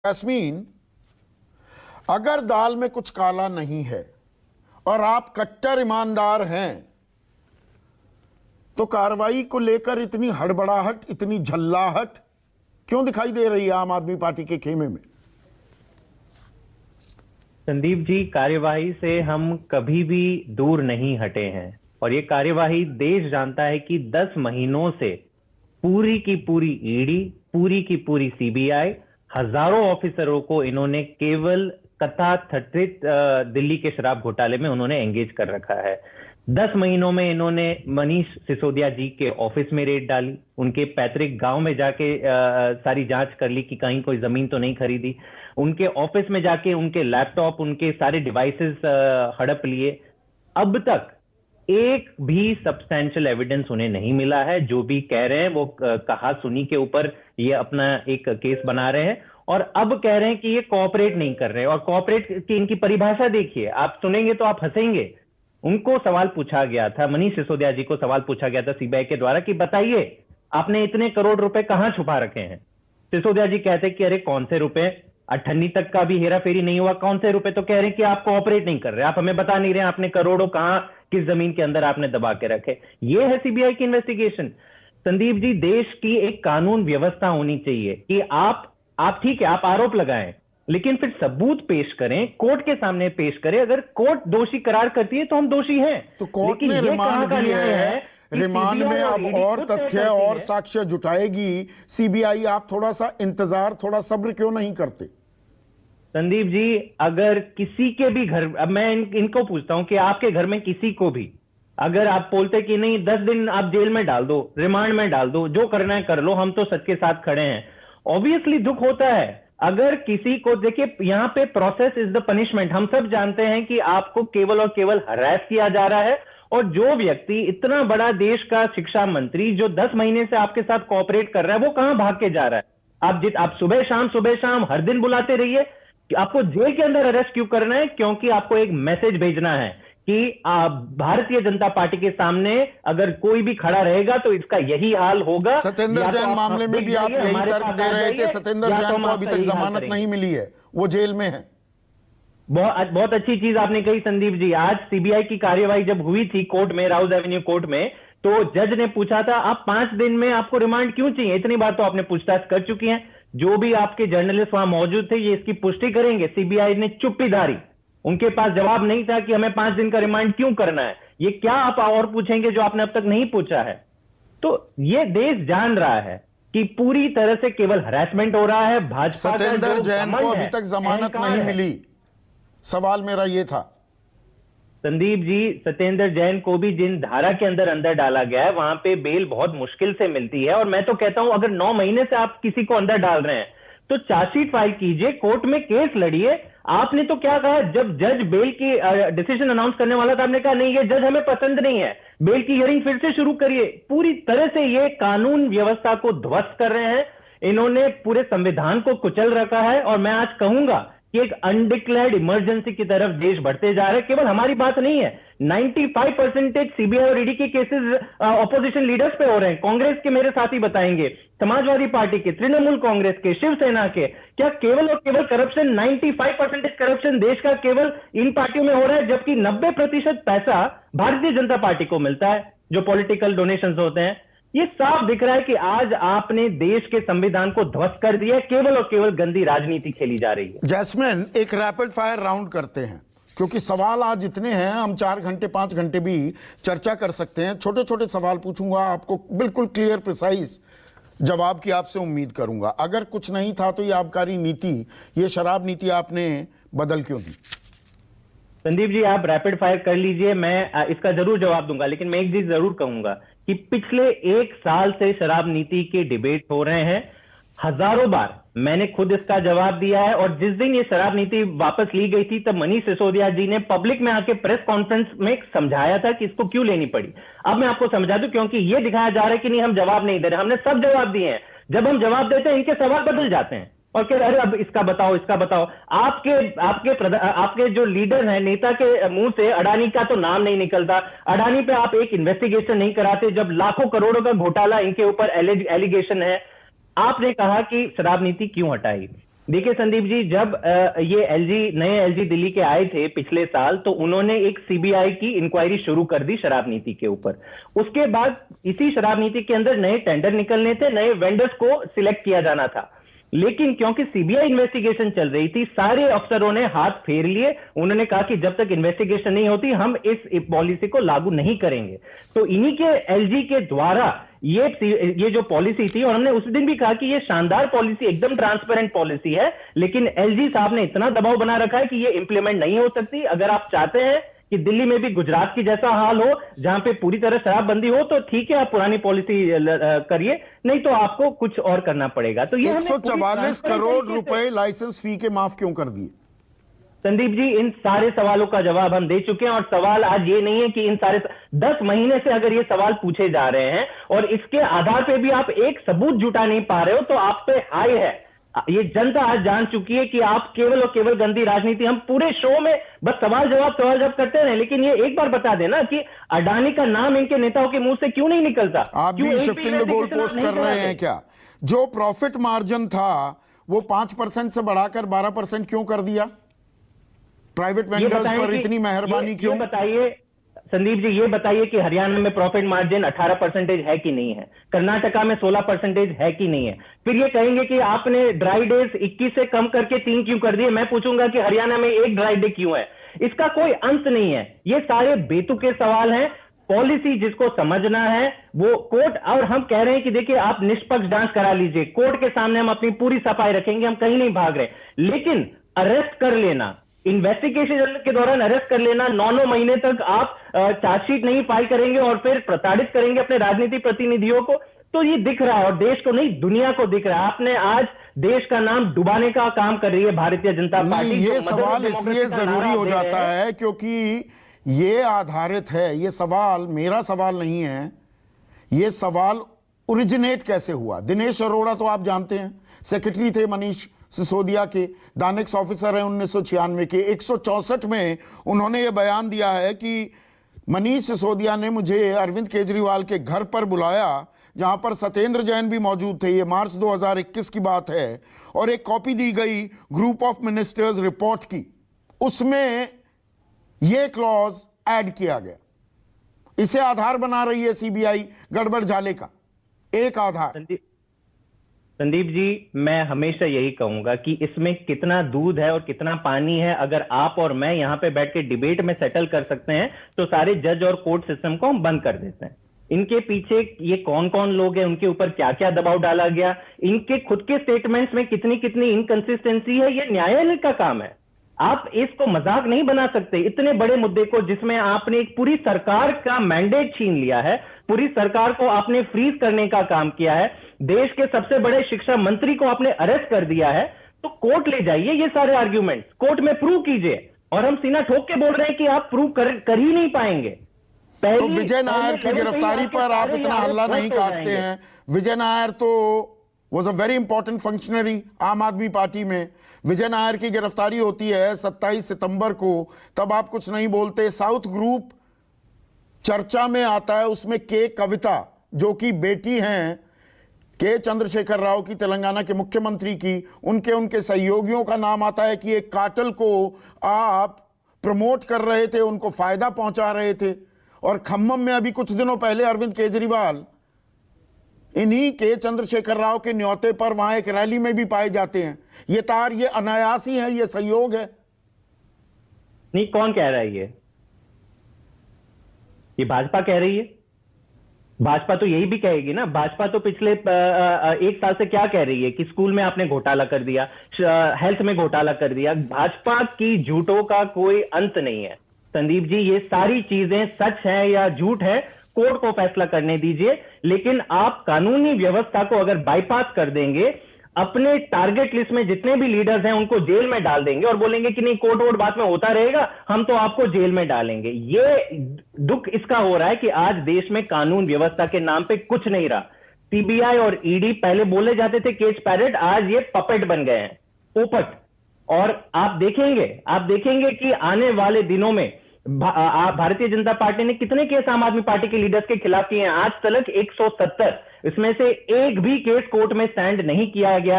Jasmine, अगर दाल में कुछ काला नहीं है और आप कट्टर ईमानदार हैं तो कार्रवाई को लेकर इतनी हड़बड़ाहट, इतनी झल्लाहट क्यों दिखाई दे रही है आम आदमी पार्टी के खेमे में? संदीप जी, कार्यवाही से हम कभी भी दूर नहीं हटे हैं और ये कार्यवाही देश जानता है कि 10 महीनों से पूरी की पूरी ईडी, पूरी की पूरी सीबीआई, हजारों ऑफिसरों को इन्होंने केवल कथाकथित दिल्ली के शराब घोटाले में उन्होंने एंगेज कर रखा है। 10 महीनों में इन्होंने मनीष सिसोदिया जी के ऑफिस में रेड डाली, उनके पैतृक गांव में जाके सारी जांच कर ली कि कहीं कोई जमीन तो नहीं खरीदी, उनके ऑफिस में जाके उनके लैपटॉप, उनके सारे डिवाइसेस हड़प लिए। अब तक एक भी सब्सटैंशियल एविडेंस उन्हें नहीं मिला है। जो भी कह रहे हैं वो कहा सुनी के ऊपर ये अपना एक केस बना रहे हैं और अब कह रहे हैं कि ये कोऑपरेट नहीं कर रहे। और कोऑपरेट की इनकी परिभाषा देखिए, आप सुनेंगे तो आप हंसेंगे। उनको सवाल पूछा गया था, मनीष सिसोदिया जी को सवाल पूछा गया था सीबीआई के द्वारा कि बताइए आपने इतने करोड़ रुपए कहां छुपा रखे हैं। सिसोदिया जी कहते कि अरे कौन से रुपए, 98 तक का भी हेरा फेरी नहीं हुआ, कौन से रुपए? तो कह रहे हैं कि आप कोऑपरेट नहीं कर रहे, आप हमें बता नहीं रहे आपने करोड़ों कहां, किस जमीन के अंदर आपने दबा के रखे। ये है सीबीआई की इन्वेस्टिगेशन। संदीप जी, देश की एक कानून व्यवस्था होनी चाहिए कि आप ठीक है, आप आरोप लगाएं लेकिन फिर सबूत पेश करें, कोर्ट के सामने पेश करें। अगर कोर्ट दोषी करार करती है तो हम दोषी हैं। तो कोर्ट ने रिमांड दी है, रिमांड में अब और तथ्य और साक्ष्य जुटाएगी सीबीआई। आप थोड़ा सा इंतजार, थोड़ा सब्र क्यों नहीं करते? संदीप जी, अगर किसी के भी घर, अब मैं इनको पूछता हूं कि आपके घर में किसी को भी अगर आप बोलते कि नहीं 10 दिन आप जेल में डाल दो, रिमांड में डाल दो, जो करना है कर लो, हम तो सच के साथ खड़े हैं, ऑब्वियसली दुख होता है। अगर किसी को, देखिए यहाँ पे प्रोसेस इज द पनिशमेंट। हम सब जानते हैं कि आपको केवल और केवल हरास किया जा रहा है और जो व्यक्ति इतना बड़ा देश का शिक्षा मंत्री जो 10 महीने से आपके साथ कोऑपरेट कर रहा है वो कहां भाग के जा रहा है? आप सुबह शाम हर दिन बुलाते रहिए। आपको जेल के अंदर अरेस्ट क्यों करना है? क्योंकि आपको एक मैसेज भेजना है कि भारतीय जनता पार्टी के सामने अगर कोई भी खड़ा रहेगा तो इसका यही हाल होगा। सत्येंद्र जैन मामले में भी आप यही तर्क दे रहे थे। सत्येंद्र जैन को अभी तक जमानत नहीं मिली है, वो जेल में है। बहुत अच्छी चीज आपने कही संदीप जी। आज सीबीआई की कार्यवाही जब हुई थी कोर्ट में, राउज एवेन्यू कोर्ट में, तो जज ने पूछा था आप 5 दिन में आपको रिमांड क्यों चाहिए? इतनी बार तो आपने पूछताछ कर चुकी है। जो भी आपके जर्नलिस्ट वहां मौजूद थे ये इसकी पुष्टि करेंगे। सीबीआई ने चुप्पी धारी, उनके पास जवाब नहीं था कि हमें 5 दिन का रिमांड क्यों करना है। ये क्या आप और पूछेंगे जो आपने अब तक नहीं पूछा है? तो ये देश जान रहा है कि पूरी तरह से केवल हरासमेंट हो रहा है। भाजपा सत्येंद्र जैन को अभी तक जमानत नहीं मिली, सवाल मेरा ये था। संदीप जी, सत्येंद्र जैन को भी जिन धारा के अंदर डाला गया है वहां पे बेल बहुत मुश्किल से मिलती है। और मैं तो कहता हूं अगर 9 महीने से आप किसी को अंदर डाल रहे हैं तो चार्जशीट फाइल कीजिए, कोर्ट में केस लड़िए। आपने तो क्या कहा, जब जज बेल की डिसीजन अनाउंस करने वाला था आपने कहा नहीं ये जज हमें पसंद नहीं है, बेल की हियरिंग फिर से शुरू करिए। पूरी तरह से ये कानून व्यवस्था को ध्वस्त कर रहे हैं। इन्होंने पूरे संविधान को कुचल रखा है और मैं आज कहूंगा कि एक अनडिक्लेयर्ड इमरजेंसी की तरफ देश बढ़ते जा रहा है। केवल हमारी बात नहीं है, 95% सीबीआई और ईडी के केसेस ऑपोजिशन लीडर्स पे हो रहे हैं। कांग्रेस के मेरे साथी बताएंगे, समाजवादी पार्टी के, तृणमूल कांग्रेस के, शिवसेना के। क्या केवल और केवल करप्शन, 95% करप्शन देश का केवल इन पार्टियों में हो रहा है, जबकि 90% पैसा भारतीय जनता पार्टी को मिलता है जो पॉलिटिकल डोनेशंस होते हैं। ये साफ दिख रहा है कि आज आपने देश के संविधान को ध्वस्त कर दिया, केवल और केवल गंदी राजनीति खेली जा रही है। जैस्मिन, एक रैपिड फायर राउंड करते हैं क्योंकि सवाल आज इतने हैं, हम 4 घंटे 5 घंटे भी चर्चा कर सकते हैं। छोटे छोटे सवाल पूछूंगा, आपको बिल्कुल क्लियर प्रिसाइज जवाब की आपसे उम्मीद करूंगा। अगर कुछ नहीं था तो ये आबकारी नीति, ये शराब नीति आपने बदल क्यों दी? संदीप जी, आप रैपिड फायर कर लीजिए, मैं इसका जरूर जवाब दूंगा। लेकिन मैं एक चीज जरूर कहूंगा कि पिछले 1 साल से शराब नीति के डिबेट हो रहे हैं। हजारों बार मैंने खुद इसका जवाब दिया है और जिस दिन ये शराब नीति वापस ली गई थी तब मनीष सिसोदिया जी ने पब्लिक में आके प्रेस कॉन्फ्रेंस में समझाया था कि इसको क्यों लेनी पड़ी। अब मैं आपको समझा दूं, क्योंकि ये दिखाया जा रहा है कि नहीं हम जवाब नहीं दे रहे। हमने सब जवाब दिए हैं। जब हम जवाब देते हैं इनके सवाल बदल जाते हैं और कह अरे अब इसका बताओ, इसका बताओ। आपके जो लीडर हैं, नेता के मुंह से अडानी का तो नाम नहीं निकलता। अडानी पे आप एक इन्वेस्टिगेशन नहीं कराते जब लाखों करोड़ों का घोटाला इनके ऊपर एलिगेशन है। आपने कहा कि शराब नीति क्यों हटाई। देखिए संदीप जी, जब ये नए एलजी दिल्ली के आए थे पिछले साल, तो उन्होंने एक सीबीआई की इंक्वायरी शुरू कर दी शराब नीति के ऊपर। उसके बाद इसी शराब नीति के अंदर नए टेंडर निकलने थे, नए वेंडर्स को सिलेक्ट किया जाना था। लेकिन क्योंकि सीबीआई इन्वेस्टिगेशन चल रही थी, सारे अफसरों ने हाथ फेर लिए। उन्होंने कहा कि जब तक इन्वेस्टिगेशन नहीं होती हम इस पॉलिसी को लागू नहीं करेंगे। तो इन्हीं के एलजी के द्वारा ये जो पॉलिसी थी, और हमने उस दिन भी कहा कि ये शानदार पॉलिसी, एकदम ट्रांसपेरेंट पॉलिसी है, लेकिन एलजी साहब ने इतना दबाव बना रखा है कि ये इंप्लीमेंट नहीं हो सकती। अगर आप चाहते हैं कि दिल्ली में भी गुजरात की जैसा हाल हो, जहां पे पूरी तरह शराबबंदी हो, तो ठीक है, आप पुरानी पॉलिसी करिए, नहीं तो आपको कुछ और करना पड़ेगा। तो ये 144 करोड़ रुपए लाइसेंस फी के माफ क्यों कर दिए? संदीप जी, इन सारे सवालों का जवाब हम दे चुके हैं। और सवाल आज ये नहीं है कि इन सारे 10 महीने से अगर ये सवाल पूछे जा रहे हैं और इसके आधार पे भी आप एक सबूत जुटा नहीं पा रहे हो, तो आप पे हाय है। ये जनता आज जान चुकी है कि आप केवल और केवल गंदी राजनीति, हम पूरे शो में बस सवाल जवाब करते रहे, लेकिन ये एक बार बता देना कि अडानी का नाम इनके नेताओं के मुंह से क्यों नहीं निकलता? आप भी शिफ्टिंग द गोल पोस्ट कर रहे हैं क्या? जो प्रॉफिट मार्जिन था वो 5% से बढ़ाकर 12% क्यों कर दिया? प्राइवेट वेंडर्स पर इतनी मेहरबानी क्यों? बताइए संदीप जी, ये बताइए कि हरियाणा में प्रॉफिट मार्जिन 18% है कि नहीं है, कर्नाटका में 16% है कि नहीं है। फिर ये कहेंगे कि आपने ड्राई डेज 21 से कम करके 3 क्यों कर दिए। मैं पूछूंगा कि हरियाणा में 1 ड्राई डे क्यों है? इसका कोई अंत नहीं है। ये सारे बेतुके सवाल हैं। पॉलिसी जिसको समझना है वो कोर्ट, और हम कह रहे हैं कि देखिए, आप निष्पक्ष जांच करा लीजिए, कोर्ट के सामने हम अपनी पूरी सफाई रखेंगे, हम कहीं नहीं भाग रहे। लेकिन अरेस्ट कर लेना, इन्वेस्टिगेशन के दौरान अरेस्ट कर लेना, 9 महीने तक आप चार्जशीट नहीं फाइल करेंगे और फिर प्रताड़ित करेंगे अपने राजनीतिक प्रतिनिधियों को, तो ये दिख रहा है, और देश को नहीं, दुनिया को दिख रहा है। आपने आज देश का नाम डुबाने का काम कर रही है भारतीय जनता पार्टी। ये सवाल इसलिए जरूरी हो जाता है क्योंकि ये आधारित है, ये सवाल मेरा सवाल नहीं है, ये सवाल ओरिजिनेट कैसे हुआ। दिनेश अरोड़ा तो आप जानते हैं, सेक्रेटरी थे मनीष सिसोदिया के, दानिक्स ऑफिसर हैं 1996 के। 164 में उन्होंने ये बयान दिया है कि मनीष सिसोदिया ने मुझे अरविंद केजरीवाल के घर पर बुलाया, जहां पर सत्येंद्र जैन भी मौजूद थे। ये मार्च 2021 की बात है, और एक कॉपी दी गई ग्रुप ऑफ मिनिस्टर्स रिपोर्ट की, उसमें ये क्लॉज ऐड किया गया। इसे आधार बना रही है सीबीआई गड़बड़ झाले का, एक आधार। संदीप जी, मैं हमेशा यही कहूंगा कि इसमें कितना दूध है और कितना पानी है, अगर आप और मैं यहां पे बैठ के डिबेट में सेटल कर सकते हैं, तो सारे जज और कोर्ट सिस्टम को हम बंद कर देते हैं। इनके पीछे ये कौन कौन लोग हैं, उनके ऊपर क्या क्या दबाव डाला गया, इनके खुद के स्टेटमेंट्स में कितनी कितनी इनकंसिस्टेंसी है, ये न्यायालय का काम है। आप इसको मजाक नहीं बना सकते। इतने बड़े मुद्दे को, जिसमें आपने एक पूरी सरकार का मैंडेट छीन लिया है, पूरी सरकार को आपने फ्रीज करने का काम किया है, देश के सबसे बड़े शिक्षा मंत्री को आपने अरेस्ट कर दिया है, तो कोर्ट ले जाइए ये सारे आर्ग्यूमेंट्स, कोर्ट में प्रूव कीजिए। और हम सीना ठोक के बोल रहे हैं कि आप प्रूव कर ही नहीं पाएंगे। तो विजय नायर की गिरफ्तारी पर आप इतना हल्ला नहीं काटते हैं। विजय नायर तो was a very important functionary आम आदमी पार्टी में। विजय नायर की गिरफ्तारी होती है 27 सितंबर को, तब आप कुछ नहीं बोलते। साउथ ग्रुप चर्चा में आता है, उसमें के कविता, जो कि बेटी हैं के चंद्रशेखर राव की, तेलंगाना के मुख्यमंत्री की, उनके सहयोगियों का नाम आता है कि एक कातिल को आप प्रमोट कर रहे थे, उनको फायदा पहुंचा रहे थे। और खम्मम में अभी कुछ दिनों पहले अरविंद केजरीवाल इन्हीं के चंद्रशेखर राव के न्योते पर वहां एक रैली में भी पाए जाते हैं। ये तार, ये अनायास ही है, ये संयोग है। नहीं, कौन कह रहा है ये भाजपा कह रही है। भाजपा तो यही भी कहेगी ना। भाजपा तो पिछले 1 साल से क्या कह रही है कि स्कूल में आपने घोटाला कर दिया, हेल्थ में घोटाला कर दिया। भाजपा की झूठों का कोई अंत नहीं है संदीप जी। ये सारी चीजें सच है या झूठ है, कोर्ट को फैसला करने दीजिए। लेकिन आप कानूनी व्यवस्था को अगर बाईपास कर देंगे, अपने टारगेट लिस्ट में जितने भी लीडर्स हैं उनको जेल में डाल देंगे और बोलेंगे कि नहीं, कोर्ट वोट बाद में होता रहेगा, हम तो आपको जेल में डालेंगे। ये दुख इसका हो रहा है कि आज देश में कानून व्यवस्था के नाम पे कुछ नहीं रहा। सीबीआई और ईडी पहले बोले जाते थे केस पैरेट, आज ये पपेट बन गए हैं, पोपट। और आप देखेंगे कि आने वाले दिनों में भारतीय जनता पार्टी ने कितने केस आम आदमी पार्टी के लीडर्स के खिलाफ किए हैं। आज तक 170, इसमें से एक भी केस कोर्ट में स्टैंड नहीं किया गया।